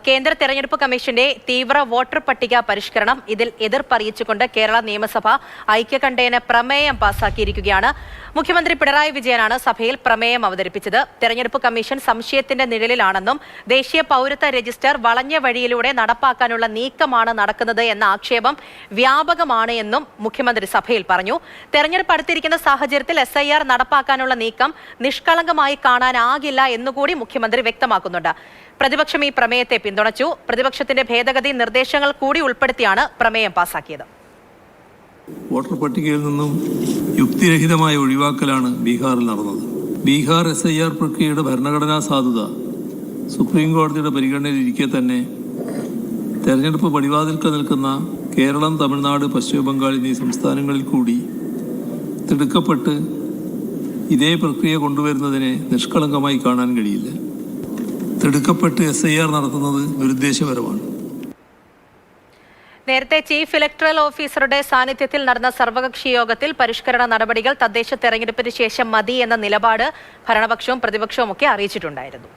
കേന്ദ്ര തെരഞ്ഞെടുപ്പ് കമ്മീഷന്റെ തീവ്ര വോട്ടർ പട്ടിക പരിഷ്കരണം ഇതിൽ എതിർപ്പറിയിച്ചുകൊണ്ട് കേരള നിയമസഭ ഐക്യകണ്ഠേന പ്രമേയം പാസാക്കിയിരിക്കുകയാണ്. മുഖ്യമന്ത്രി പിണറായി വിജയനാണ് സഭയിൽ പ്രമേയം അവതരിപ്പിച്ചത്. തെരഞ്ഞെടുപ്പ് കമ്മീഷൻ സംശയത്തിന്റെ നിഴലിലാണെന്നും ദേശീയ പൗരത്വ രജിസ്റ്റർ വളഞ്ഞ വഴിയിലൂടെ നടപ്പാക്കാനുള്ള നീക്കമാണ് നടക്കുന്നത് എന്ന ആക്ഷേപം വ്യാപകമാണ് എന്നും മുഖ്യമന്ത്രി സഭയിൽ പറഞ്ഞു. തെരഞ്ഞെടുപ്പ് അടുത്തിരിക്കുന്ന സാഹചര്യത്തിൽ SIR നടപ്പാക്കാനുള്ള നീക്കം നിഷ്കളങ്കമായി കാണാനാകില്ല എന്നുകൂടി മുഖ്യമന്ത്രി വ്യക്തമാക്കുന്നുണ്ട്. പ്രതിപക്ഷം ഈ പ്രമേയത്തെ പിന്തുണച്ചു. പ്രതിപക്ഷത്തിന്റെ ഭേദഗതി നിർദ്ദേശങ്ങൾ കൂടി ഉൾപ്പെടുത്തിയാണ് പ്രമേയം പാസാക്കിയത്. വോട്ടർ പട്ടികയിൽ നിന്നും യുക്തിരഹിതമായ ഒഴിവാക്കലാണ് ബീഹാറിൽ നടന്നത്. ബീഹാർ SIR പ്രക്രിയയുടെ ഭരണഘടനാ സാധുത സുപ്രീം കോടതിയുടെ പരിഗണനയിലിരിക്കെ തന്നെ തെരഞ്ഞെടുപ്പ് പടിവാതിൽക്കൽ നിൽക്കുന്ന കേരളം, തമിഴ്നാട്, പശ്ചിമ ബംഗാൾ എന്നീ സംസ്ഥാനങ്ങളിൽ കൂടി തിടുക്കപ്പെട്ട് ഇതേ പ്രക്രിയ കൊണ്ടുവരുന്നതിനെ നിഷ്കളങ്കമായി കാണാൻ കഴിയില്ല. തിടുക്കപ്പെട്ട് SIR നടത്തുന്നത് ദുരുദ്ദേശപരമാണ്. നേരത്തെ ചീഫ് ഇലക്ടറൽ ഓഫീസറുടെ സാന്നിധ്യത്തിൽ നടന്ന സർവകക്ഷി യോഗത്തിൽ പരിഷ്കരണ നടപടികൾ തദ്ദേശ തെരഞ്ഞെടുപ്പിന് ശേഷം മതി എന്ന നിലപാട് ഭരണപക്ഷവും പ്രതിപക്ഷവും ഒക്കെ അറിയിച്ചിട്ടുണ്ടായിരുന്നു.